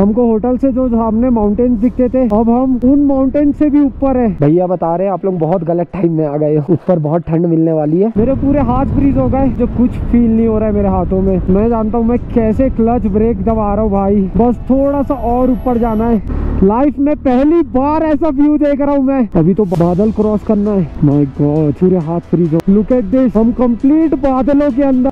हमको होटल से जो सामने माउंटेन्स दिखते थे, अब हम उन माउंटेन से भी ऊपर है। भैया बता रहे हैं आप लोग बहुत गलत टाइम में आ गए हो, ऊपर बहुत ठंड मिलने वाली है। मेरे पूरे हाथ फ्रीज हो गए, जो कुछ फील नहीं हो रहा है मेरे हाथों में। मैं जानता हूँ मैं कैसे क्लच ब्रेक दबा रहा हूँ भाई, बस थोड़ा सा और ऊपर जाना है। लाइफ में पहली बार ऐसा व्यू देख रहा हूँ मैं। अभी तो बादल क्रॉस करना है। माय गॉड, पूरे हाथ फ्रीज हो। लुक एट दिस, हम कंप्लीट बादलों के अंदर।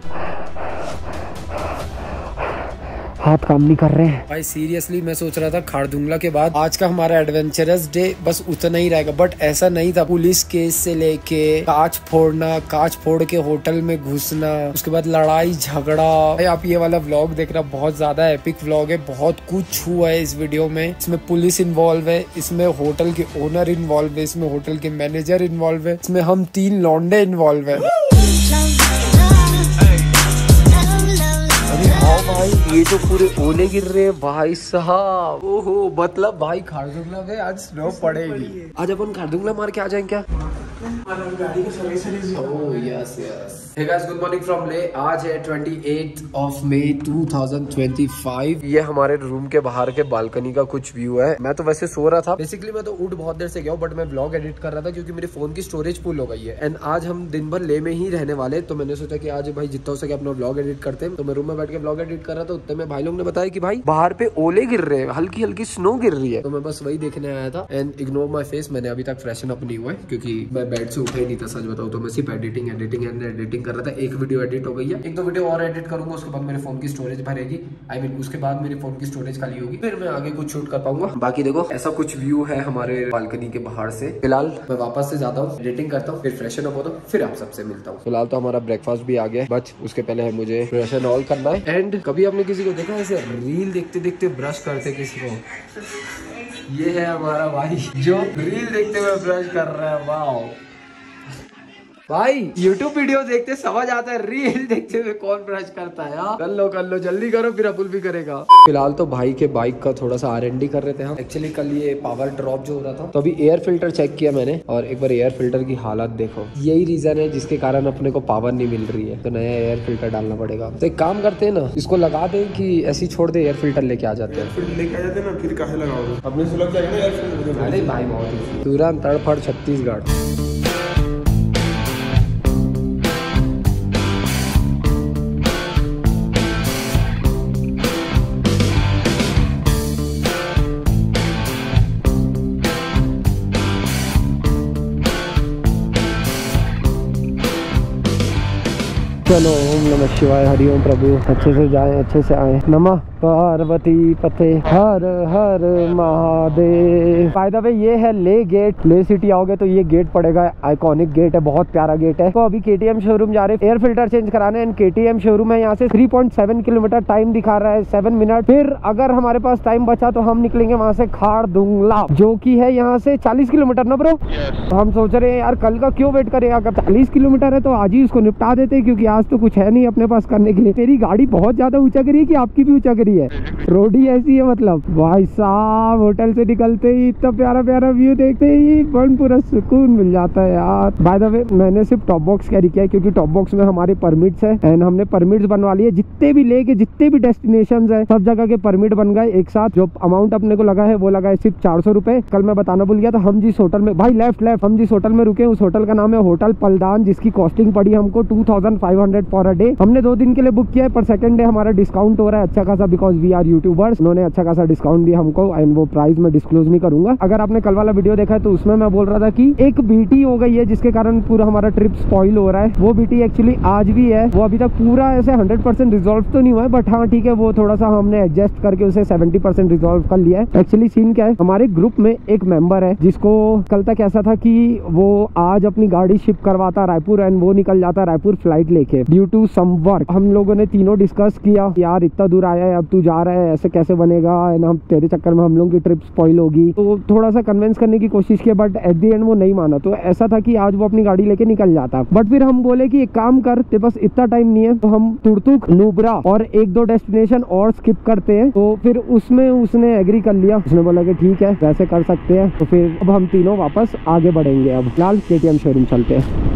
हाथ काम नहीं कर रहे हैं भाई। सीरियसली मैं सोच रहा था खारदुंगला के बाद आज का हमारा एडवेंचरस डे बस उतना ही रहेगा, बट ऐसा नहीं था। पुलिस केस से लेके कांच फोड़ना, कांच फोड़ के होटल में घुसना, उसके बाद लड़ाई झगड़ा। भाई आप ये वाला व्लॉग देख रहा, बहुत ज्यादा एपिक व्लॉग है। बहुत कुछ हुआ है इस वीडियो में। इसमें पुलिस इन्वॉल्व है, इसमें होटल के ओनर इन्वॉल्व है, इसमें होटल के मैनेजर इन्वॉल्व है, इसमें हम 3 लौंडे इन्वॉल्व है। भाई ये तो पूरे ओले गिर रहे हैं भाई साहब। ओहो, मतलब भाई खारदुंगला में आज स्नो पड़ेगी। आज अपन खारदुंगला मार के आ जाएंगे क्या? Oh yes yes. Hey guys, good morning from Leh. आज है 28 ऑफ मई 2025। ये हमारे रूम के बाहर के बालकनी का कुछ व्यू है। मैं तो वैसे सो रहा था। बेसिकली मैं तो उठ बहुत देर से गया हूँ, बट मैं व्लॉग एडिट कर रहा था क्योंकि मेरे फोन की स्टोरेज फुल हो गई है। एंड आज हम दिन भर ले में ही रहने वाले, तो मैंने सोचा कि आज भाई जितना हो सके अपना व्लॉग एडिट करते हैं। तो मैं रूम में बैठ के व्लॉग एडिट कर रहा था, उतने में भाई लोग ने बताया कि भाई बाहर पे ओले गिर रहे हैं, हल्की हल्की स्नो गिर रही है। तो मैं बस वही देखने आया था। एंड इग्नोर माई फेस, मैंने अभी तक फ्रेशन अप नहीं हुआ है क्योंकि मैं बेड से उठा ही नहीं था। सच बताऊं तो मैं सिर्फ एडिटिंग कर रहा था। एक वीडियो एडिट हो गई है, 1-2 वीडियो और एडिट करूंगा, उसके बाद मेरे फोन की स्टोरेज भरेगी। आई मीन उसके बाद मेरे फोन की स्टोरेज खाली होगी, फिर मैं आगे कुछ शूट कर पाऊंगा। बाकी देखो ऐसा कुछ व्यू है हमारे बालकनी के बाहर से। फिलहाल मैं वापस से जाता हूँ, एडिटिंग करता हूँ, फिर फ्रेशन अप होता हूँ, फिर आप सबसे मिलता हूँ। फिलहाल तो हमारा ब्रेकफास्ट भी आ गया है, बस उसके पहले है मुझे फ्रेशन ऑल करना है। एंड कभी आपने किसी को देखा ऐसे रील देखते देखते ब्रश करते किसी को? ये है हमारा भाई जो रील देखते हुए ब्रश कर रहा है। वाओ भाई, YouTube वीडियो देखते समझ आता है, रील देखते हुए कौन ब्रश करता है यार। कर लो जल्दी करो, फिर अपुल भी करेगा। फिलहाल तो भाई के बाइक का थोड़ा सा R&D कर रहे थे हम। एक्चुअली कल ये पावर ड्रॉप जो हो रहा था, तो अभी एयर फिल्टर चेक किया मैंने, और एक बार एयर फिल्टर की हालत देखो। यही रीजन है जिसके कारण अपने को पावर नहीं मिल रही है, तो नया एयर फिल्टर डालना पड़ेगा। तो एक काम करते हैं ना, इसको लगा दे कि ऐसे ही छोड़ दे, एयर फिल्टर लेके आ जाते हैं। लेके आ जाते हैं ना, फिर काहे लगाओगे? अपने से लग जाएगा ना एयर फिल्टर। अरे भाई बहुत तुरंत तड़फड़ छत्तीसगढ़। चलो, ओम नमः शिवाय, हरिओम प्रभु। अच्छे से जाएं, अच्छे से आए। नमः पार्वती पते हर हर महादेव। बाय द वे ये है ले गेट। ले सिटी आओगे तो ये गेट पड़ेगा, आइकॉनिक गेट है, बहुत प्यारा गेट है। तो अभी KTM शोरूम जा रहे हैं एयर फिल्टर चेंज कराने। एंड KTM शोरूम है यहाँ से 3.7 किलोमीटर, टाइम दिखा रहा है 7 मिनट। फिर अगर हमारे पास टाइम बचा तो हम निकलेंगे वहाँ से खारदुंगला, जो की है यहाँ से 40 किलोमीटर ना ब्रो। तो हम सोच रहे हैं यार कल का क्यों वेट करें, अगर 40 किलोमीटर है तो आज ही उसको निपटा देते, क्योंकि आज तो कुछ है नहीं अपने पास करने के लिए। मेरी गाड़ी बहुत ज्यादा ऊंचा करी है कि आपकी भी ऊंचा करी है? रोड ही ऐसी है मतलब। भाई साहब, होटल से निकलते ही इतना प्यारा प्यारा व्यू देखते ही मन पूरा सुकून मिल जाता है यार। बाय द वे मैंने सिर्फ टॉप बॉक्स कैरी किया है, क्योंकि टॉप बॉक्स में हमारे परमिट्स है। एंड हमने परमिट्स बनवा लिए, जितने भी लेके जितने भी डेस्टिनेशन है सब जगह के परमिट बन गए एक साथ। जो अमाउंट अपने को लगा है वो लगा है सिर्फ 400 रुपए। कल मैं बताना भूल गया था, हम जिस होटल में, भाई लेफ्ट हम जिस होटल में रुके उस होटल का नाम है होटल पलदान, जिसकी कॉस्टिंग पड़ी हमको 2500 फॉर अ डे। हमने 2 दिन के लिए बुक किया है, पर सेकंड डे हमारा डिस्काउंट हो रहा है अच्छा खासा, बिकॉज वी आर यूट्यूबर्स। उन्होंने अच्छा खासा डिस्काउंट दिया हमको, एंड वो प्राइस में डिस्क्लोज नहीं करूंगा। अगर आपने कल वाला वीडियो देखा है तो उसमें मैं बोल रहा था कि एक बीटी हो गई है जिसके कारण पूरा हमारा ट्रिप स्पॉइल हो रहा है। वो बीटी एक्चुअली आज भी है, वो अभी तक पूरा ऐसे 100% रिजॉल्व तो नहीं हुआ है, बट हाँ ठीक है, वो थोड़ा सा हमने एडजस्ट करके उसे 70% रिजॉल्व कर लिया है। एक्चुअली सीन क्या है, हमारे ग्रुप में एक मेंबर है जिसको कल तक ऐसा था कि वो आज अपनी गाड़ी शिप करवाता रायपुर, एंड वो निकल जाता रायपुर फ्लाइट लेके ड्यू टू सम वर्क। हम लोगों ने तीनों डिस्कस किया, यार इतना दूर आया है, अब तू जा रहा है, ऐसे कैसे बनेगा, हम तेरे चक्कर में हम लोगों की ट्रिप स्पॉइल होगी। तो थोड़ा सा कन्विंस करने की कोशिश की, बट एट द एंड वो नहीं माना। तो ऐसा था कि आज वो अपनी गाड़ी लेके निकल जाता, बट फिर हम बोले कि एक काम कर, तेरे पास इतना टाइम नहीं है, तो हम तुर्तुक, नुब्रा और 1-2 डेस्टिनेशन और स्किप करते हैं। तो फिर उसमें उसने एग्री कर लिया, उसने बोला कि ठीक है वैसे कर सकते हैं। तो फिर अब हम तीनों वापस आगे बढ़ेंगे। अब फिलहाल KTM शोरूम चलते हैं।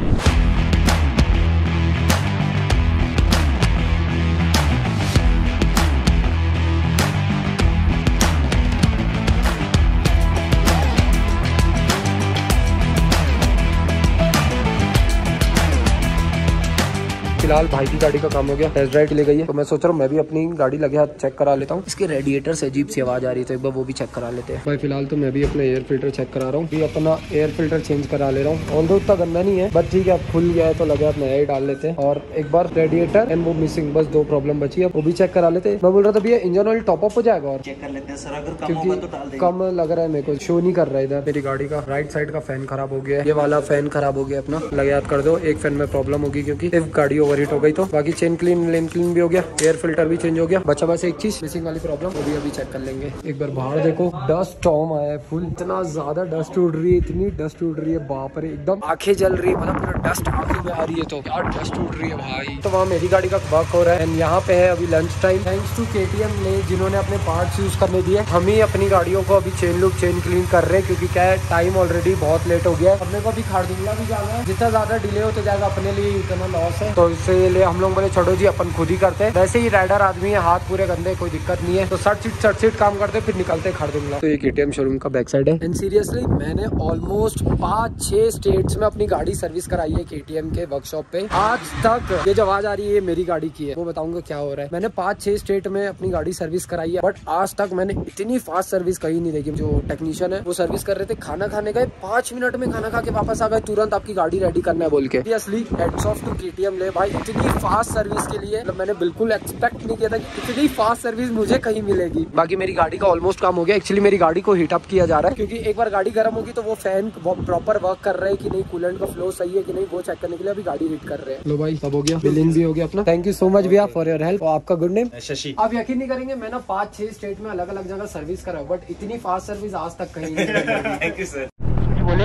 फिलहाल भाई की गाड़ी का काम हो गया, टेस्ट ड्राइव ले गई है, तो मैं सोच रहा हूँ मैं भी अपनी गाड़ी लगे हाथ चेक करा लेता हूँ। इसके रेडिएटर से अजीब सी आवाज आ रही है, तो एक बार वो भी चेक करा लेते हैं। भाई फिलहाल तो मैं भी अपना एयर फिल्टर चेक करा रहा हूँ, अपना एयर फिल्टर चेंज करा ले रहा हूँ। ऑल्दो उतना गंदा नहीं है, बट ठीक है अब खुल गया है तो लगे हाथ नया ही डाल लेते हैं। और एक बार रेडिएटर एंड वो मिसिंग, बस 2 प्रॉब्लम बची है, वो भी चेक करा लेते हैं। मैं बोल रहा था भैया इंजन ऑयल टॉप अप हो जाएगा और चेक कर लेते हैं सर, अगर कम क्योंकि होगा तो डाल देंगे। कम लग रहा है मेरे को, शो नहीं कर रहा है इधर। मेरी गाड़ी का राइट साइड का फैन खराब हो गया है, ये वाला फैन खराब हो गया अपना, लगे याद कर दो। एक फैन में प्रॉब्लम होगी क्योंकि इफ गाड़ी ओवरहीट हो गई तो। बाकी चेन क्लीन लेन क्लीन भी हो गया, एयर फिल्टर भी चेंज हो गया। बचा बस एक चीज मिसिंग वाली प्रॉब्लम, वो भी अभी चेक कर लेंगे। एक बार बाहर देखो, डस्ट स्टॉर्म आया है फुल, इतना ज्यादा डस्ट उड़ रही है, इतनी डस्ट उड़ रही है, बाप रे एकदम आंखें जल रही है, मतलब पूरा डस्ट आंखों में आ रही है। तो क्या डस्ट उड़ रही है भाई। तो वहाँ मेरी गाड़ी का वर्क हो रहा है एंड यहाँ पे है अभी lunch time. Thanks to KTM Leh जिन्होंने अपने पार्ट्स यूज करने दिए। हम ही अपनी गाड़ियों को अभी चेन लूप चेन क्लीन कर रहे हैं क्योंकि क्या है टाइम ऑलरेडी बहुत लेट हो गया है। अपने को अभी खारदुंगला भी जाना है, जितना ज्यादा डिले होता जाएगा अपने लिए उतना लॉस है, तो इसलिए हम लोग बोले छोड़ो जी अपन खुद ही करते हैं। वैसे ही राइडर आदमी है, हाथ पूरे गंदे, कोई दिक्कत नहीं है, तो सट सीट काम करते फिर निकलते खारदुंगला। तो ये KTM शोरूम का बैक साइड है एंड सीरियसली मैंने ऑलमोस्ट 5-6 स्टेट्स में अपनी गाड़ी सर्विस कराई है KTM के वर्कशॉप पे। आज तक ये जो आवाज आ रही है मेरी गाड़ी की है, वो बताऊंगा क्या हो रहा है। मैंने 5-6 स्टेट में अपनी गाड़ी सर्विस कराई है, बट आज तक मैंने इतनी फास्ट सर्विस कहीं नहीं देखी। जो टेक्नीशियन है वो सर्विस कर रहे थे, खाना खाने गए, 5 मिनट में खाना खा के वापस आ गए, तुरंत आपकी गाड़ी रेडी करना है बोल के। Seriously hats off to KTM Leh भाई, इतनी फास्ट सर्विस के लिए मतलब मैंने बिल्कुल एक्सपेक्ट नहीं किया था कि इतनी फास्ट सर्विस मुझे कहीं मिलेगी। बाकी मेरी गाड़ी का ऑलमोस्ट काम हो गया। एक्चुअली मेरी गाड़ी को हीट अप किया जा रहा है क्योंकि एक बार गाड़ी गर्म होगी तो वो फैन प्रॉपर वर्क कर रहे हैं कि नहीं, कूलेंट का फ्लो सही है कि नहीं, वो चेक करने के लिए अभी गाड़ी हीट कर रहे हैं। लो भाई सब हो गया, बिलिंग भी हो गया अपना। थैंक यू सो मच भैया फॉर योर हेल्प। आपका गुड नेम? शशि। आप यकीन नहीं करेंगे मैं ना 5-6 स्टेट में अलग अलग जगह सर्विस करा, बट इतनी फास्ट सर्विस आज तक कहीं नहीं। Thank you sir.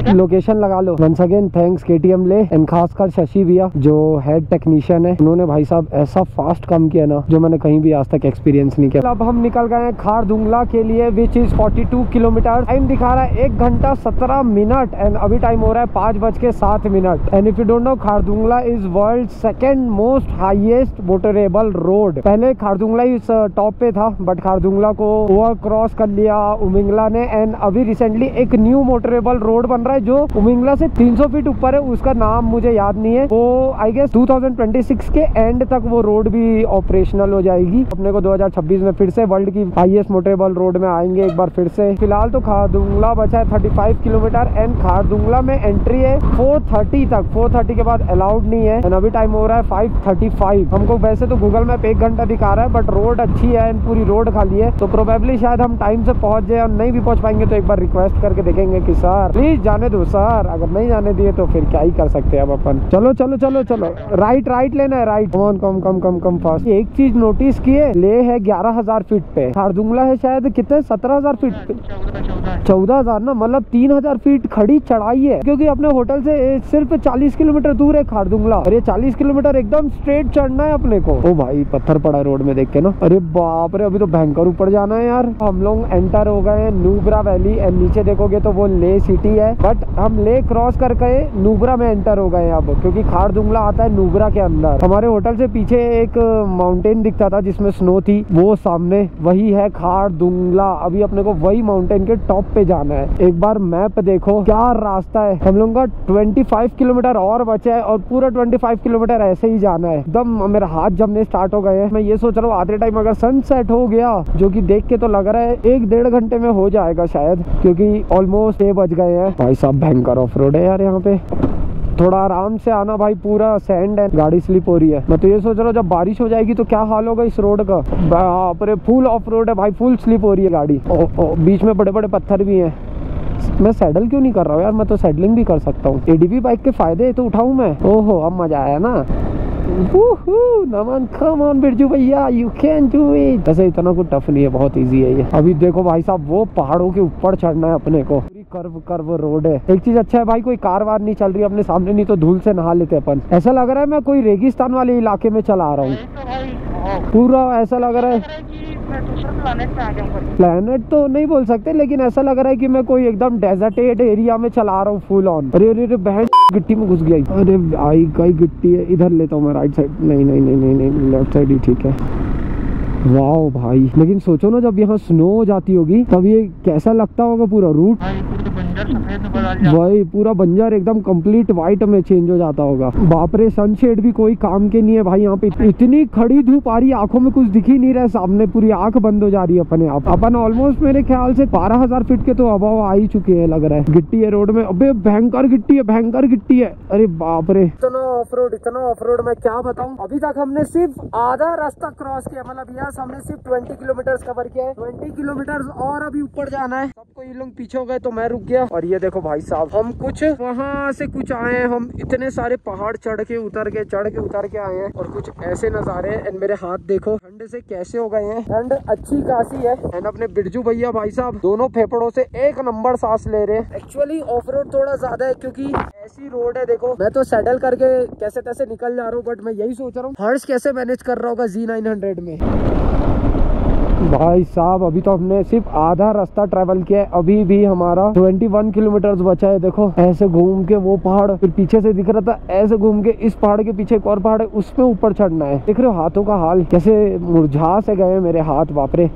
लोकेशन लगा लो। वंस अगेन थैंक्स KTM ले एंड खासकर शशि भैया जो हेड टेक्नीशियन है, उन्होंने भाई साहब ऐसा फास्ट काम किया ना जो मैंने कहीं भी आज तक एक्सपीरियंस नहीं किया। अब हम निकल गए हैं खारदुंगला के लिए विच इज 42 किलोमीटर। टाइम दिखा रहा है 1 घंटा 17 मिनट एंड अभी टाइम हो रहा है 5:07 and if you don't know Khardungla is world second most highest motorable road. पहले खारदुंगला इस टॉप पे था बट खारदुंगला को ओवर क्रॉस कर लिया उमिंगला ने एंड अभी रिसेंटली एक न्यू मोटरेबल रोड बन रहा है जो उमिंगला से 300 फीट ऊपर है। उसका नाम मुझे याद नहीं है, वो आई गेस 2026 के एंड तक वो रोड भी ऑपरेशनल हो जाएगी। अपने को 2026 में फिर से वर्ल्ड की हाईएस्ट मोटरेबल रोड में आएंगे एक बार फिर से। फिलहाल तो खारदुंगला बचा है 35 किलोमीटर एंड खारदुंगला में एंट्री है 4:30 तक। 4:30 के बाद अलाउड नहीं है एंड अभी टाइम हो रहा है 5:35। हमको वैसे तो गूगल मैप 1 घंटा दिखा रहा है बट रोड अच्छी है एंड पूरी रोड खाली है, तो प्रोबेबली शायद हम टाइम से पहुंच जाए। और नहीं भी पहुंच पाएंगे तो एक बार रिक्वेस्ट करके देखेंगे कि सर प्लीज जाने दो सर। अगर नहीं जाने दिए तो फिर क्या ही कर सकते हैं अब अपन। चलो चलो चलो चलो, राइट लेना है, राइट। Come fast. एक चीज नोटिस किए, ले है 11,000 फीट पे, खारदुंगला है शायद कितने 17,000 फीट पे, 14,000 ना, मतलब 3,000 फीट खड़ी चढ़ाई है क्योंकि अपने होटल से सिर्फ 40 किलोमीटर दूर है खारदुंगला और ये 40 किलोमीटर एकदम स्ट्रेट चढ़ना है अपने को। ओ भाई पत्थर पड़ा रोड में देख के ना, अरे बाप रे अभी तो भयंकर ऊपर जाना है यार। हम लोग एंटर हो गए हैं नुब्रा वैली एंड नीचे देखोगे तो वो ले सिटी है, बट हम ले क्रॉस करके नुब्रा में एंटर हो गए अब क्योंकि खारदुंगला आता है नुब्रा के अंदर। हमारे होटल से पीछे एक माउंटेन दिखता था जिसमें स्नो थी, वो सामने वही है खारदुंगला। अभी अपने को वही माउंटेन के टॉप पे जाना है। एक बार मैप देखो क्या रास्ता है। हम लोगों का 25 किलोमीटर और बचा है और पूरा 25 किलोमीटर ऐसे ही जाना है। एकदम मेरा हाथ जमने स्टार्ट हो गए हैं। मैं ये सोच रहा हूँ आधे टाइम अगर सनसेट हो गया, जो कि देख के तो लग रहा है 1-1.5 घंटे में हो जाएगा शायद, क्योंकि ऑलमोस्ट 6 बज गए हैं। भाई साहब भयंकर ऑफ रोड है यार यहाँ पे, थोड़ा आराम से आना भाई, पूरा सैंड है, गाड़ी स्लिप हो रही है। मैं तो ये सोच रहा हूँ जब बारिश हो जाएगी तो क्या हाल होगा इस रोड का। बाप रे फुल ऑफ रोड है भाई, फुल स्लिप हो रही है गाड़ी। बीच में बड़े बड़े पत्थर भी हैं। मैं सैडल क्यों नहीं कर रहा हूँ यार, मैं तो सैडलिंग भी कर सकता हूँ। ADV बाइक के फायदे तो उठाऊं मैं। ओहो अब मजा आया ना। नमन कम ऑन बिरजू भैया, यू कैन डू इट। वैसे इतना कुछ टफ नहीं है, बहुत इजी है ये। अभी देखो भाई साहब वो पहाड़ों के ऊपर चढ़ना है अपने को, पूरी कर्व रोड है। एक चीज अच्छा है भाई कोई कार वार नहीं चल रही अपने सामने, नहीं तो धूल से नहा लेते अपन। ऐसा लग रहा है मैं कोई रेगिस्तान वाले इलाके में चला रहा हूँ, पूरा ऐसा लग रहा है प्लेनेट तो नहीं बोल सकते, लेकिन ऐसा लग रहा है कि मैं कोई एकदम डेजर्टेड एरिया में चला रहा हूँ फुल ऑन। अरे अरे बहन गिट्टी में घुस गई। अरे आई कई गिट्टी है, इधर लेता हूँ मैं राइट साइड। नहीं लेफ्ट साइड ही ठीक है। वाओ भाई, लेकिन सोचो ना जब यहाँ स्नो हो जाती होगी तब ये कैसा लगता होगा पूरा रूट। वही पूरा बंजर एकदम कंप्लीट व्हाइट में चेंज हो जाता होगा। बाप रे, सनशेड भी कोई काम के नहीं है भाई। यहाँ पे इतनी खड़ी धूप आ रही है, आंखों में कुछ दिख ही नहीं रहा है, सामने पूरी आंख बंद हो जा रही है अपने आप। अपन ऑलमोस्ट मेरे ख्याल से 12,000 फीट के तो अभाव आ ही चुके हैं लग रहा है। गिट्टी है रोड में, अबे भयंकर गिट्टी है, भयंकर गिट्टी है। अरे बाप रे, इतना ऑफ रोड मैं क्या बताऊं। अभी तक हमने सिर्फ आधा रास्ता क्रॉस किया, मतलब यहाँ हमने सिर्फ 20 किलोमीटर कवर किया है। 20 किलोमीटर और अभी ऊपर जाना है। सबको ये लोग पीछे हो गए तो मैं रुक गया। और ये देखो भाई साहब, हम कुछ वहाँ से कुछ आए, हम इतने सारे पहाड़ चढ़ के उतर के आए हैं और कुछ ऐसे नजारे हैं। एंड मेरे हाथ देखो ठंड से कैसे हो गए हैं। ठंड अच्छी खासी है। एंड अपने बिरजू भैया भाई साहब दोनों फेफड़ों से एक नंबर सांस ले रहे हैं। एक्चुअली ऑफ रोड थोड़ा ज्यादा है क्योंकि ऐसी रोड है। देखो मैं तो सैडल करके कैसे तैसे निकल जा रहा हूँ, बट मैं यही सोच रहा हूँ हर्ष कैसे मैनेज कर रहा होगा Z900 में। भाई साहब अभी तो हमने सिर्फ आधा रास्ता ट्रैवल किया है, अभी भी हमारा 21 किलोमीटर बचा है। देखो ऐसे घूम के वो पहाड़, फिर पीछे से दिख रहा था ऐसे घूम के इस पहाड़ के पीछे एक और पहाड़ है, उसमें ऊपर चढ़ना है। देख रहे हो हाथों का हाल कैसे मुरझा से गए मेरे हाथ, बाप रे।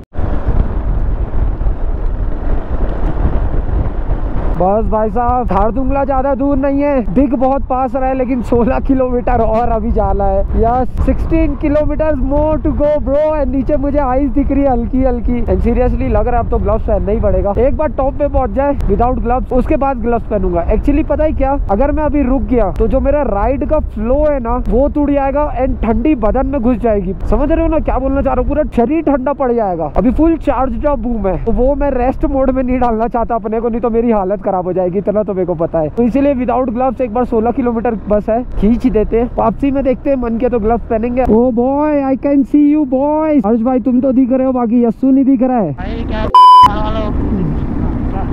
बस भाई साहब, खारदुंगला ज्यादा दूर नहीं है, दिख बहुत पास रहा है, लेकिन 16 किलोमीटर और अभी जाना है। या 16 kilometre more to go bro. And नीचे मुझे आइस दिख रही है हल्की हल्की। एंड सीरियसली लग रहा है अब तो ग्लव्स पहनना ही पड़ेगा। एक बार टॉप पे पहुंच जाए विदाउट ग्लव्स, उसके बाद ग्लव्स पहनूंगा। एक्चुअली पता है क्या, अगर मैं अभी रुक गया तो जो मेरा राइड का फ्लो है ना वो टूट जाएगा एंड ठंडी बदन में घुस जाएगी। समझ रहे हो ना क्या बोलना चाह रहा हूँ, पूरा शरीर ठंडा पड़ जाएगा। अभी फुल चार्ज बूम है, तो वो मैं रेस्ट मोड में नहीं डालना चाहता अपने को, नहीं तो मेरी हालत खराब हो जाएगी। इतना तो मेरे को पता है, तो इसीलिए विदाउट ग्लव्स एक बार 16 किलोमीटर बस है, खींच देते हैं। वापसी में देखते हैं, मन के तो ग्लव्स पहनेंगे। Oh boy, I can see you boy. Harsh भाई तुम तो दिख रहे हो, बाकी यस्सू नहीं दिख रहा है।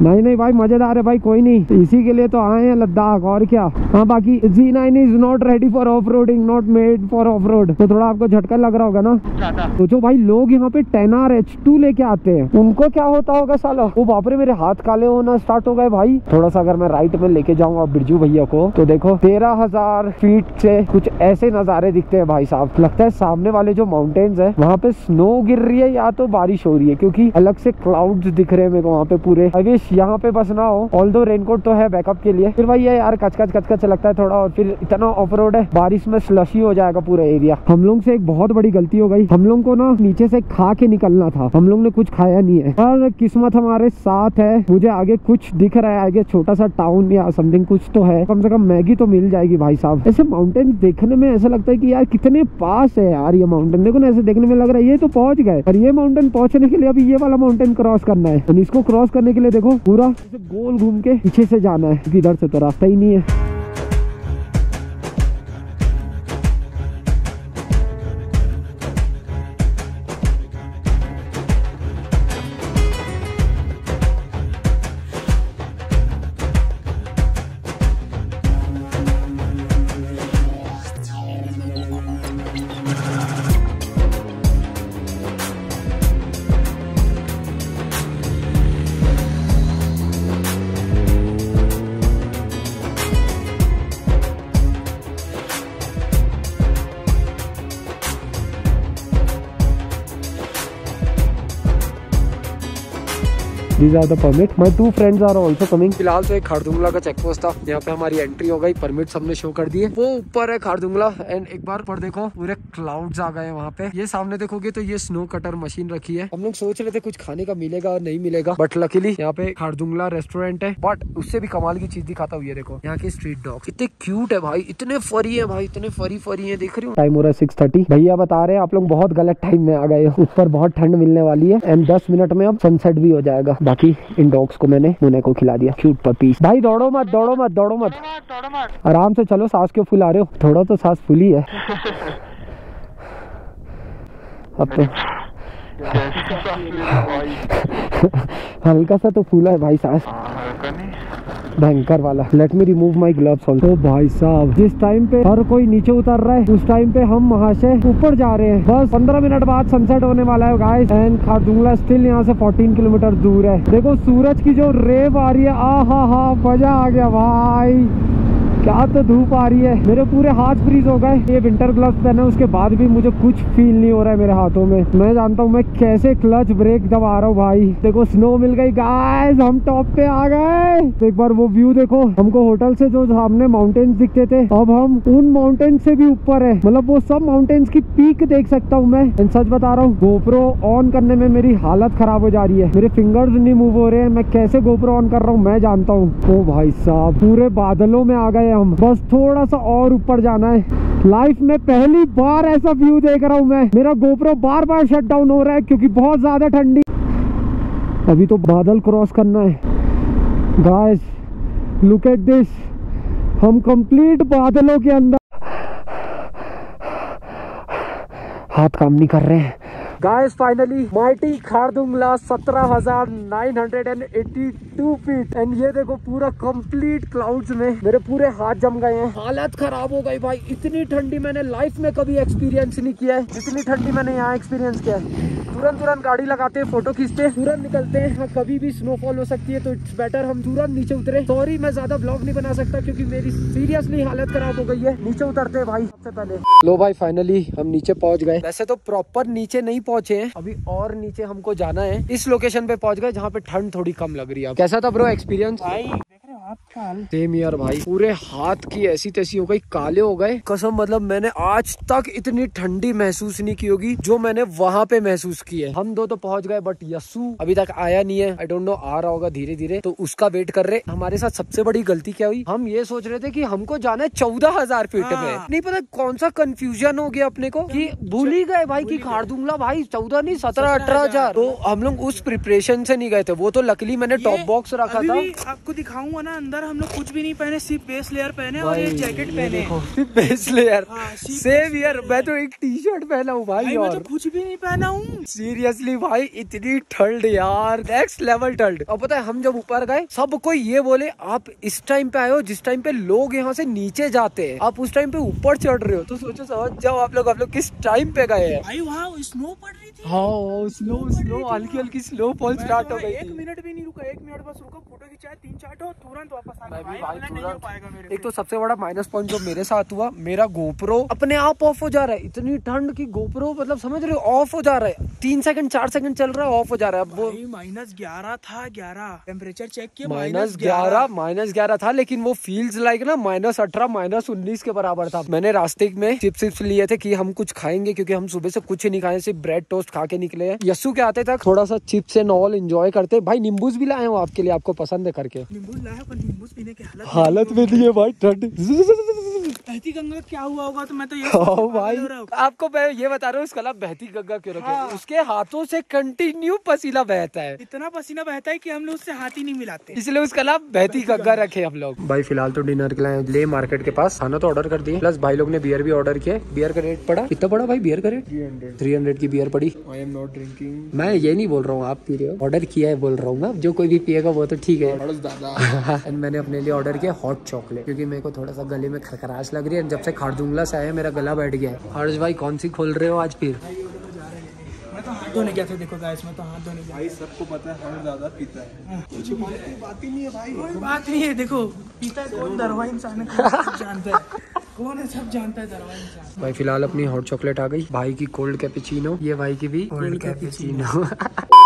नहीं भाई मजेदार है भाई, कोई नहीं, तो इसी के लिए तो आए हैं लद्दाख, और क्या। हाँ बाकी Z9 is not ready for off roading, not made for of road. तो थोड़ा आपको झटका लग रहा होगा ना। तो जो भाई लोग यहाँ पे 10R H2 लेके आते हैं उनको क्या होता होगा साला। वो बाप रे, मेरे हाथ काले होना स्टार्ट हो गए भाई। थोड़ा सा अगर मैं राइट में लेके जाऊंगा बिरजू भैया को, तो देखो 13,000 फीट से कुछ ऐसे नजारे दिखते हैं भाई साहब। लगता है सामने वाले जो माउंटेन्स है वहाँ पे स्नो गिर रही है या तो बारिश हो रही है, क्योंकि अलग से क्लाउड्स दिख रहे हैं मेरे को वहाँ पे पूरे। आई विश यहाँ पे बस ना हो, ऑल्दो रेनकोट तो है बैकअप के लिए। फिर भाई ये यार कचकच लगता है थोड़ा, और फिर इतना ऑफ रोड है, बारिश में स्लशी हो जाएगा पूरा एरिया। हम लोग से एक बहुत बड़ी गलती हो गई, हम लोग को ना नीचे से खा के निकलना था, हम लोग ने कुछ खाया नहीं है। पर किस्मत हमारे साथ है, मुझे आगे कुछ दिख रहा है, आगे छोटा सा टाउन या समथिंग कुछ तो है, कम से कम मैगी तो मिल जाएगी भाई साहब। ऐसे माउंटेन देखने में ऐसा लगता है कि यार कितने पास है यार ये माउंटेन। देखो ना ऐसे देखने में लग रहा है ये तो पहुंच गए, पर ये माउंटेन पहुंचने के लिए अभी ये वाला माउंटेन क्रॉस करना है। तो इसको क्रॉस करने के लिए देखो पूरा गोल घूम के पीछे से जाना है, क्योंकि इधर से तो रास्ता ही नहीं है। These are the permit. My two friends are also coming. फिलहाल तो एक खारदुंगला का चेक पोस्ट था, यहाँ पे हमारी एंट्री हो गई, परमिट सबने शो कर दिए। वो ऊपर है खारदुंगला। एंड एक बार पर देखो पूरे क्लाउड्स आ गए वहाँ पे। ये सामने देखोगे तो ये स्नो कटर मशीन रखी है। हम लोग सोच रहे थे कुछ खाने का मिलेगा और नहीं मिलेगा, बट लकीली यहाँ पे खारदुंगला रेस्टोरेंट है। बट उससे भी कमाल की चीज दिखाता हूँ, ये देखो यहाँ के स्ट्रीट डॉग इतने क्यूट है भाई, इतने फरी है भाई, इतने फरी है, देख रही हूँ। टाइम हो रहा है 6:30। भैया बता रहे हैं आप लोग बहुत गलत टाइम में आ गए हो, ऊपर बहुत ठंड मिलने वाली है एंड 10 मिनट में अब सनसेट भी हो जाएगा। बाकी इन डॉग्स को मैंने मुन्ने को खिला दिया, क्यूट पपीज। भाई दौड़ो मत, आराम से चलो, सांस क्यों फुला रहे हो, थोड़ा तो सांस फुली है अब तो हल्का सा तो फूला है भाई सांस, भयंकर वाला। Let me remove my gloves also. भाई साहब जिस टाइम पे हर कोई नीचे उतर रहा है उस टाइम पे हम वहाँ से ऊपर जा रहे हैं। बस 15 मिनट बाद सनसेट होने वाला है गाइस। एंड खारदुंगला स्टिल यहाँ से 14 किलोमीटर दूर है। देखो सूरज की जो रेव आ रही है, आ हा मजा आ गया भाई। क्या तो धूप आ रही है, मेरे पूरे हाथ फ्रीज हो गए। ये विंटर ग्लव्स पहने उसके बाद भी मुझे कुछ फील नहीं हो रहा है मेरे हाथों में। मैं जानता हूँ मैं कैसे क्लच ब्रेक दबा रहा हूँ भाई। देखो स्नो मिल गई गाइस, हम टॉप पे आ गए। तो एक बार वो व्यू देखो, हमको होटल से जो सामने माउंटेन्स दिखते थे अब हम उन माउंटेन से भी ऊपर है। मतलब वो सब माउंटेन्स की पीक देख सकता हूँ मैं। सच बता रहा हूँ, गोप्रो ऑन करने में मेरी हालत खराब हो जा रही है, मेरे फिंगर्स नहीं मूव हो रहे हैं। मैं कैसे गोप्रो ऑन कर रहा हूँ मैं जानता हूँ। ओ भाई साहब, पूरे बादलों में आ गए हम, बस थोड़ा सा और ऊपर जाना है। लाइफ में पहली बार ऐसा व्यू देख रहा हूँ मैं। मेरा गोप्रो बार बार शट डाउन हो रहा है क्योंकि बहुत ज्यादा ठंडी। अभी तो बादल क्रॉस करना है गाइस, लुक एट दिस, हम कंप्लीट बादलों के अंदर। हाथ काम नहीं कर रहे हैं guys. Finally mighty Khardungla 17,982 feet. And ये देखो पूरा कंप्लीट क्लाउड्स में मेरे पूरे हाथ जम गए हैं, हालत खराब हो गई भाई। इतनी ठंडी मैंने लाइफ में कभी एक्सपीरियंस नहीं किया है जितनी ठंडी मैंने यहाँ एक्सपीरियंस किया है। तुरंत गाड़ी लगाते हैं, फोटो खींचते हैं, तुरंत निकलते हैं। हाँ, कभी भी स्नोफॉल हो सकती है तो इट्स बेटर हम तुरंत नीचे उतरे। सॉरी मैं ज्यादा ब्लॉग नहीं बना सकता क्योंकि मेरी सीरियसली हालत खराब हो गई है। नीचे उतरते हैं भाई सबसे पहले। लो भाई फाइनली हम नीचे पहुंच गए। वैसे तो प्रॉपर नीचे नहीं पहुंचे हैं, अभी और नीचे हमको जाना है। इस लोकेशन पे पहुंच गए जहाँ पे ठंड थोड़ी कम लग रही है। कैसा था ब्रो एक्सपीरियंस? सेम यार भाई, पूरे हाथ की ऐसी तैसी हो गई, काले हो गए कसम। मतलब मैंने आज तक इतनी ठंडी महसूस नहीं की होगी जो मैंने वहाँ पे महसूस की है। हम दो तो पहुंच गए बट यस्सू अभी तक आया नहीं है। आई डोंट नो, आ रहा होगा धीरे धीरे, तो उसका वेट कर रहे। हमारे साथ सबसे बड़ी गलती क्या हुई, हम ये सोच रहे थे कि हमको जाना है 14,000 फीट में। नहीं पता कौन सा कंफ्यूजन हो गया अपने को कि भूल ही गए भाई कि खारदुंगला भाई 14 नहीं 17-18,000। तो हम लोग उस प्रिपरेशन से नहीं गए थे। वो तो लकीली मैंने टॉप बॉक्स रखा था। आपको दिखाऊंगा ना, अंदर हम लोग कुछ भी नहीं पहने, सिर्फ बेस लेयर पहने और ये जैकेट पहने। सिर्फ बेस लेयर, सेम यार। मैं तो एक टी शर्ट पहना हूँ भाई, मैं तो कुछ भी नहीं पहना हूँ। सीरियसली भाई, इतनी ठंड यार, नेक्स्ट लेवल ठंड। और पता है हम जब ऊपर गए सब कोई ये बोले आप इस टाइम पे आए हो जिस टाइम पे लोग यहाँ से नीचे जाते हैं, आप उस टाइम पे ऊपर चढ़ रहे हो। तो सोचो समझ जाओ आप लोग किस टाइम पे गए हैं। भाई वहाँ स्नो पड़ रही थी। हाँ स्नो हल्की हल्की स्नो फॉल स्टार्ट हो गई। 1 मिनट भी नहीं रुका, 1 मिनट बस रुका, फोटो खिंचाया 3-4 और तुरंत वापस आ गया। एक तो सबसे बड़ा माइनस पॉइंट जो मेरे साथ हुआ, मेरा गोप्रो अपने आप ऑफ हो जा रहा है। इतनी ठंड की गोप्रो मतलब समझ रहे हो ऑफ हो जा रहा है, 3 सेकंड 4 सेकंड चल रहा है ऑफ हो जा रहा है। अब वो -11 था, 11 टेम्परेचर चेक किया, -11 था, लेकिन वो फील्स लाइक ना -18 -19 के बराबर था। मैंने रास्ते में चिप्स लिए थे कि हम कुछ खाएंगे क्योंकि हम सुबह से कुछ नहीं खाए, सिर्फ ब्रेड टोस्ट खा के निकले हैं। यस्सू के आते तक थोड़ा सा चिप्स एंड ऑल एंजॉय करते। भाई नींबूस भी लाए हूँ आपके लिए, आपको पसंद है करके। नींबू लाया पर नींबू पीने की हालत में नहीं है भाई, ठंड। बहती गंगा क्या हुआ होगा, तो मैं तो ये भाई आपको मैं ये बता रहा हूँ उसका नाम बहती गंगा क्यों रखे। उसके हाथों से कंटिन्यू पसीना बहता है, इतना पसीना बहता है कि हम लोग उससे हाथ ही नहीं मिलाते, इसलिए उसका नाम बहती गंगा रखे हम लोग। भाई फिलहाल तो डिनर के लिए ले मार्केट के पास, खाना तो ऑर्डर कर दिए, प्लस भाई लोग ने बियर भी ऑर्डर किया। बियर का रेट पड़ा कितना पड़ा भाई? बियर का रेट 300 की बियर पड़ी। I am not drinking. मैं ये नहीं बोल रहा हूँ आप पी रहे हो, ऑर्डर किया है बोल रहा हूँ मैं। जो कोई भी पिएगा वो तो ठीक है। एंड मैंने अपने लिए ऑर्डर किया हॉट चॉकलेट क्योंकि मेरे को थोड़ा सा गले में खराश लग रही है। जब से खारदुंगला से आया मेरा गला बैठ गया है। हर्ष भाई कौन सी खोल रहे हो आज फिर? मैं तो हाथ धोने गया था। देखो गाइस, मैं तो हाथ धोने गया। भाई सबको पता है हमें ज्यादा पीता है, कुछ बात ही नहीं है भाई। कोई बात नहीं है, देखो पीता है कौन, दरवा इंसान है, कौन जानता है कौन है, सब जानता है दरवा इंसान। भाई फिलहाल अपनी हॉट चॉकलेट आ गई, भाई की कोल्ड कैपेचिनो, ये भाई की भी कोल्ड कैपेचिनो।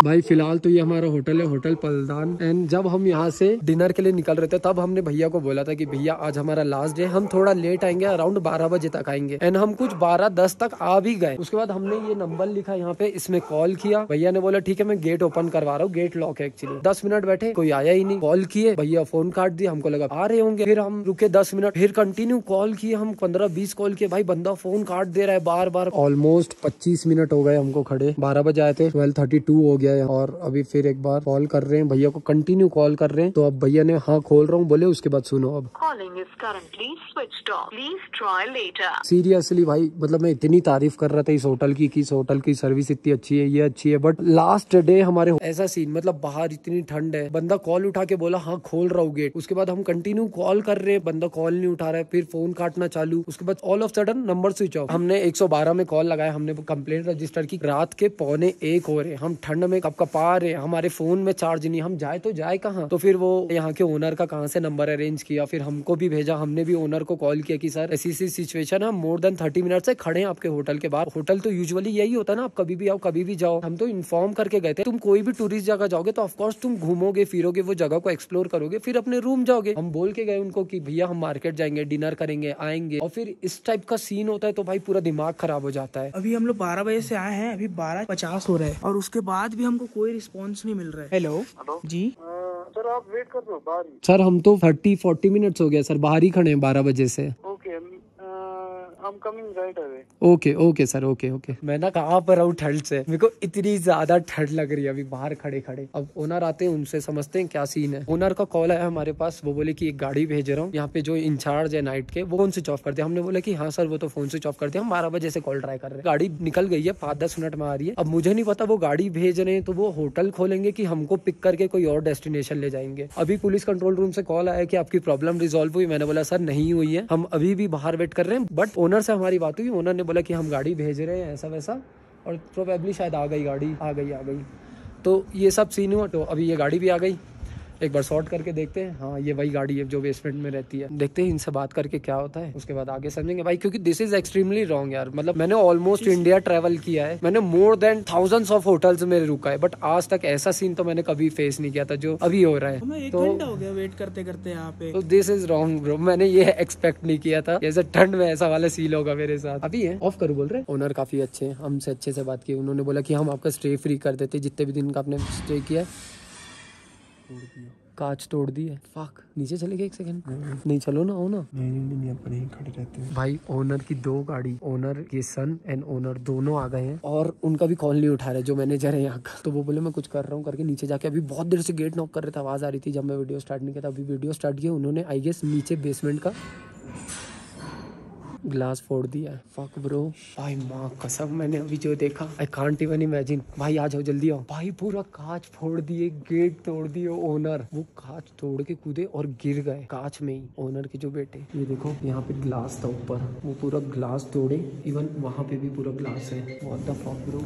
भाई फिलहाल तो ये हमारा होटल है, होटल पलदान। एंड जब हम यहाँ से डिनर के लिए निकल रहे थे तब हमने भैया को बोला था कि भैया आज हमारा लास्ट डे, हम थोड़ा लेट आएंगे, अराउंड 12 बजे तक आएंगे। एंड हम कुछ 12:10 तक आ भी गए। उसके बाद हमने ये नंबर लिखा यहाँ पे, इसमें कॉल किया। भैया ने बोला ठीक है मैं गेट ओपन करवा रहा हूँ, गेट लॉक है एक्चुअली। 10 मिनट बैठे, कोई आया ही नहीं। कॉल किए, भैया फोन काट दिया, हमको लगा आ रहे होंगे। फिर हम रुके 10 मिनट, फिर कंटिन्यू कॉल किए, हम 15-20 कॉल किए, भाई बंदा फोन काट दे रहा है बार बार। ऑलमोस्ट 25 मिनट हो गए हमको खड़े, 12 बजे आए थे, 12:32 हो गया है। और अभी फिर एक बार कॉल कर रहे हैं भैया को, कंटिन्यू कॉल कर रहे हैं। तो अब भैया ने हाँ खोल रहा हूँ बोले, उसके बाद सुनो अब सीरियसली भाई मतलब मैं इतनी तारीफ कर रहा था इस होटल की कि इस होटल की सर्विस इतनी अच्छी है, ये अच्छी है। बट लास्ट डे हमारे ऐसा सीन, मतलब बाहर इतनी ठंड है, बंदा कॉल उठा के बोला हाँ खोल रहा हूँ गेट। उसके बाद हम कंटिन्यू कॉल कर रहे हैं, बंदा कॉल नहीं उठा रहा है, फिर फोन काटना चालू। उसके बाद all of sudden number switch off. हमने 112 में कॉल लगाया, हमने कंप्लेंट रजिस्टर की। रात के 1:45 हो रहे, हम ठंड में कपकपा रहे, हमारे फोन में चार्ज नहीं, हम जाए तो जाए कहाँ। तो फिर वो यहाँ के ओनर का कहाँ से नंबर अरेंज किया, फिर हमको भी भेजा, हमने भी ओनर को कॉल किया कि सर ऐसी सिचुएशन है, मोर देन 30 मिनट से खड़े हैं आपके होटल के बाहर। होटल तो यूजुअली यही होता है ना, आप कभी भी आओ कभी भी जाओ। हम तो इन्फॉर्म करके गए थे, तुम कोई भी टूरिस्ट जगह जाओगे तो ऑफकोर्स तुम घूमोगे फिरोगे, वो जगह को एक्सप्लोर करोगे, फिर अपने रूम जाओगे। हम बोल के गए उनको कि भैया हम मार्केट जाएंगे, डिनर करेंगे, आएंगे, और फिर इस टाइप का सीन होता है तो भाई पूरा दिमाग खराब हो जाता है। अभी हम लोग 12 बजे से आए हैं, अभी 12:50 हो रहे हैं और उसके बाद भी हमको कोई रिस्पॉन्स नहीं मिल रहा है। हेलो जी सर आप वेट कर दो बाहर। सर हम तो 30-40 मिनट्स हो गया सर, बाहर ही खड़े हैं 12 बजे से। Okay I'm coming right away. Okay sir, okay. मैं ना कहाँ पर हूँ ठंड से, मेरे को इतनी ज्यादा ठंड लग रही है अभी बाहर खड़े खड़े। अब ओनर आते हैं, उनसे समझते हैं क्या सीन है। ओनर का कॉल आया हमारे पास, वो बोले कि एक गाड़ी भेज रहा हूँ, यहाँ पे जो इंचार्ज है नाइट के वो फोन स्विच ऑफ कर दिया। हमने बोला कि हाँ सर वो तो फोन स्विच ऑफ कर दिया, हम 12 बजे से कॉल ट्राई कर रहे हैं। गाड़ी निकल गई है, 5-10 मिनट में आ रही है। अब मुझे नहीं पता वो गाड़ी भेज रहे हैं तो वो होटल खोलेंगे कि हमको पिक करके कोई और डेस्टिनेशन ले जाएंगे। अभी पुलिस कंट्रोल रूम से कॉल आया कि आपकी प्रॉब्लम रिजॉल्व हुई। मैंने बोला सर नहीं हुई है, हम अभी भी बाहर वेट कर रहे हैं। बट ओनर से हमारी बात हुई, ओनर ने बोला कि हम गाड़ी भेज रहे हैं ऐसा वैसा, और प्रोबेबली शायद आ गई गाड़ी, आ गई। तो ये सब सीन हुआ, तो अभी ये गाड़ी भी आ गई। एक बार सॉर्ट करके देखते हैं। हाँ ये वही गाड़ी है जो बेसमेंट में रहती है। देखते हैं इनसे बात करके क्या होता है, उसके बाद आगे समझेंगे भाई, क्योंकि दिस इज एक्सट्रीमली रॉन्ग यार। मतलब मैंने ऑलमोस्ट इंडिया ट्रेवल किया है, मैंने more than thousands of hotels में रुका है, बट आज तक ऐसा सीन तो मैंने कभी फेस नहीं किया था जो अभी हो रहा है। हमें 1 तो घंटा हो गया वेट करते करते यहाँ पे। तो दिस इज रॉन्ग ब्रो, मैंने ये एक्सपेक्ट नहीं किया था जैसे ठंड में ऐसा वाला सीन होगा मेरे साथ। अभी है ऑफ करूँ बोल रहे। ओनर काफी अच्छे, हमसे अच्छे से बात की। उन्होंने बोला कि हम आपका स्टे फ्री कर देते जितने भी दिन का आपने स्टे किया है। कांच तोड़ दी है, फक। नीचे चले गए 1 सेकंड। नहीं चलो ना, हो ना। नहीं अपन यहीं खड़े रहते हैं भाई ओनर की 2 गाड़ी, ओनर के सन एंड ओनर दोनों आ गए हैं और उनका भी कॉल नहीं उठा रहे जो मैनेजर है यहाँ का। तो वो बोले मैं कुछ कर रहा हूँ करके नीचे जाके अभी बहुत देर से गेट नॉक कर रहे थे, आवाज आ रही थी जब मैं वीडियो स्टार्ट नहीं किया था। अभी वीडियो स्टार्ट किया उन्होंने, आई गेस नीचे बेसमेंट का ग्लास फोड़ दिया है। फक ब्रो, भाई माँ कसम मैंने अभी जो देखा आई कांट इवन इमेजिन। भाई आ जाओ जल्दी आओ। भाई पूरा कांच फोड़ दिए, गेट तोड़ दिए ओनर। वो कांच तोड़ के कूदे और गिर गए कांच में ही ओनर के जो बेटे। ये देखो यहाँ पे ग्लास था ऊपर, वो पूरा ग्लास तोड़े, इवन वहां पे भी पूरा ग्लास है। व्हाट द फक ब्रो,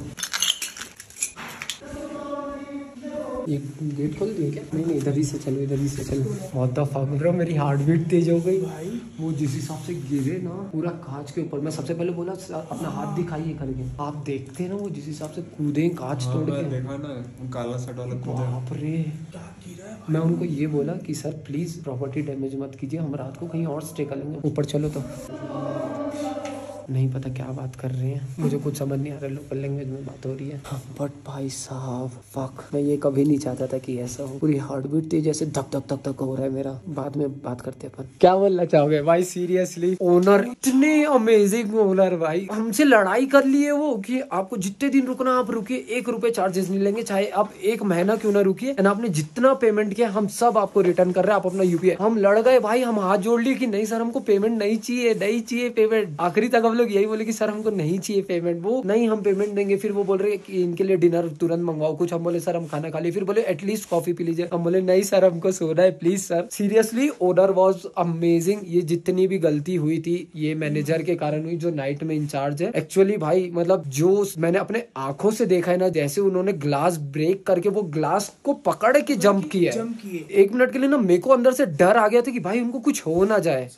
ये गेट खोल दिए क्या? नहीं इधर ही से चलो, इधर ही से चलो। बहुत द फक ब्रो, मेरी हार्ट बीट तेज हो गई भाई। वो जिस हिसाब से गिरे ना पूरा कांच के ऊपर, मैं सबसे पहले बोला अपना हाथ दिखाइए करके। आप देखते ना वो जिस हिसाब से कूदे कांच तोड़ के, देखा ना काला शर्ट वाला बाप रे। मैं उनको ये बोला कि सर प्लीज प्रॉपर्टी डैमेज मत कीजिए, हम रात को कहीं और स्टे कर लेंगे, ऊपर चलो। तो नहीं पता क्या बात कर रहे हैं, मुझे कुछ समझ नहीं आ रहा, लोकल लैंग्वेज में बात हो रही है। बट भाई साहब फक, मैं ये कभी नहीं चाहता था कि ऐसा हो। पूरी हार्ट बीट थी जैसे धक धक धक धक हो रहा है मेरा। बाद में बात करते अपन। क्या बोलना चाहोगे भाई? सीरियसली ओनर इतने अमेजिंग ओनर भाई, हमसे लड़ाई कर लिए वो कि आपको जितने दिन रुकना आप रुकिए, 1 रुपए चार्जेस नहीं लेंगे, चाहे आप 1 महीना क्यों ना रुकिए। एंड आपने जितना पेमेंट किया हम सब आपको रिटर्न कर रहे हैं, आप अपना यूपीआई। हम लड़ गए भाई, हम हाथ जोड़ लिए कि नहीं सर हमको पेमेंट नहीं चाहिए, नहीं चाहिए पेमेंट। आखिरी तक हम लोग यही बोले कि सर हमको नहीं चाहिए पेमेंट। वो नहीं हम पेमेंट देंगे। फिर वो बोल रहे कि इनके लिए डिनर तुरंत मंगवाओ कुछ। हम बोले सर हम खाना खा लिए। फिर बोले एटलीस्ट कॉफी पी लीजिए। हम बोले नहीं सर हमको सोना है please sir. Seriously owner was amazing. ये जितनी भी गलती हुई थी ये मैनेजर के कारण हुई जो नाइट में इंचार्ज है। एक्चुअली भाई मतलब जो मैंने अपने आंखों से देखा है ना, जैसे उन्होंने ग्लास ब्रेक करके वो ग्लास को पकड़ के जंप किया है। 1 मिनट के लिए ना मेरे को अंदर से डर आ गया था कि भाई उनको कुछ हो ना जाए।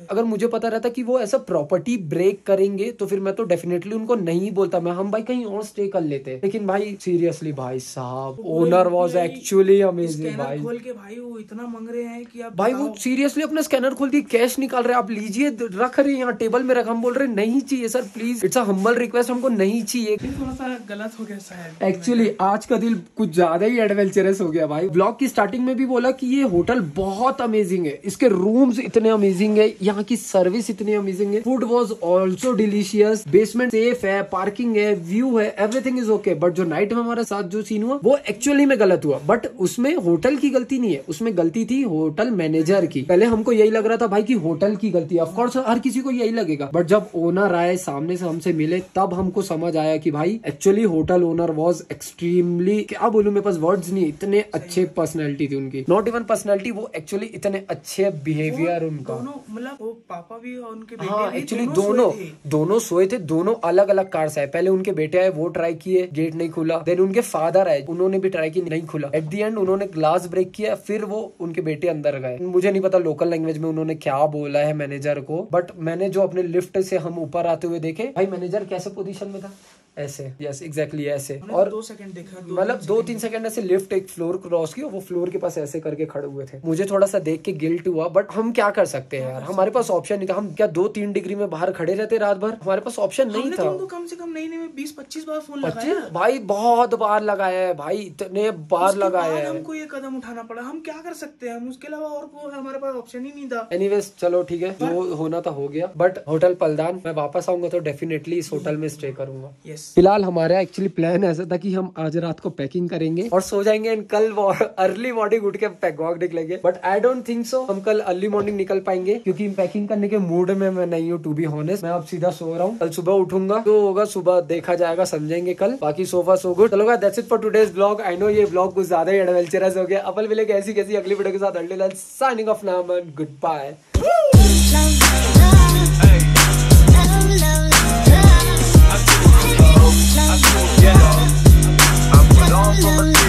अगर मुझे पता रहता कि वो ऐसा प्रॉपर्टी ब्रेक करेंगे तो फिर मैं तो डेफिनेटली उनको नहीं बोलता, मैं हम भाई कहीं और स्टे कर लेते। लेकिन भाई सीरियसली भाई साहब ओनर वाज एक्चुअली अमेजिंग भाई। खोल के भाई वो इतना मांग रहे हैं कि आप भाई वो सीरियसली अपना स्कैनर खोल दिए, कैश निकाल रहे, आप लीजिए, रख रहे यहाँ टेबल में रख। हम बोल रहे नहीं चाहिए sir please, it's a humble request, हमको नहीं चाहिए। थोड़ा सा गलत हो गया शायद। एक्चुअली आज का दिल कुछ ज्यादा ही एडवेंचरस हो गया भाई। ब्लॉग की स्टार्टिंग में भी बोला कि ये होटल बहुत अमेजिंग है, इसके रूम्स इतने अमेजिंग है, यहाँ की सर्विस इतनी अमेजिंग है, food was also delicious, basement safe है, पार्किंग है, व्यू है, एवरीथिंग इज ओके। बट जो नाइट में हमारे साथ जो सीन हुआ वो एक्चुअली में गलत हुआ। बट उसमें होटल की गलती नहीं है, उसमें गलती थी होटल मैनेजर की। पहले हमको यही लग रहा था भाई कि होटल की गलती है, ऑफ कोर्स हर किसी को यही लगेगा। बट जब ओनर आए सामने से हमसे मिले तब हमको समझ आया कि भाई actually hotel owner was extremely, क्या बोलूं मेरे पास वर्ड्स नहीं, इतने अच्छे पर्सनैलिटी थी उनकी। नॉट इवन पर्सनैलिटी, वो एक्चुअली इतने अच्छे बिहेवियर उनका। मतलब वो पापा भी और उनके बेटे हाँ भी एक्चुअली दोनों दोनों सोए थे, दोनों अलग अलग कार से आए। पहले उनके बेटे आए, वो ट्राई किए, गेट नहीं खुला। देन उनके फादर आए, उन्होंने भी ट्राई की, नहीं खुला। एट द एंड उन्होंने ग्लास ब्रेक किया, फिर वो उनके बेटे अंदर गए। मुझे नहीं पता लोकल लैंग्वेज में उन्होंने क्या बोला है मैनेजर को, बट मैंने जो अपने लिफ्ट से हम ऊपर आते हुए देखे, भाई मैनेजर कैसे पोजीशन में था, ऐसे, यस एग्जैक्टली ऐसे। और 2 सेकंड देखा, मतलब 2-3 सेकंड ऐसे लिफ्ट एक फ्लोर क्रॉस की, वो फ्लोर के पास ऐसे करके खड़े हुए थे। मुझे थोड़ा सा देख के गिल्ट हुआ, बट हम क्या कर सकते हैं यार, हमारे पास ऑप्शन नहीं था। हम क्या 2-3 डिग्री में बाहर खड़े रहते रात भर, हमारे पास ऑप्शन नहीं था। तुमको कम से कम नहीं में 20-25 बार फोन लगाया भाई, बहुत बार लगाया है भाई, इतने बार लगाया है। हमको ये कदम उठाना पड़ा, हम क्या कर सकते हैं, हम उसके अलावा और कोई हमारे पास ऑप्शन ही नहीं था। एनीवेज चलो ठीक है, जो होना था हो गया। बट होटल पलदान मैं वापस आऊंगा तो डेफिनेटली इस होटल में स्टे करूंगा। फिलहाल हमारे एक्चुअली प्लान ऐसा था कि हम आज रात को पैकिंग करेंगे और सो जाएंगे, एंड कल अर्ली मॉर्निंग उठ के पैकवॉक निकलेंगे। But I don't think so हम कल अर्ली मॉर्निंग निकल पाएंगे, क्योंकि पैकिंग करने के मूड में मैं नहीं हूँ, टू बी ऑनेस्ट। मैं अब सीधा सो रहा हूँ, कल सुबह उठूंगा तो होगा, सुबह देखा जाएगा, समझेंगे कल। बाकी सोफा सो गुड। चलो that's it for today's blog. I know ये ब्लॉग कुछ ज्यादा ही एडवेंचरस हो गया। अपन मिलेंगे ऐसी कैसी अगली वीडियो के साथ। Until then signing off now and good bye. Yeah, I put on for my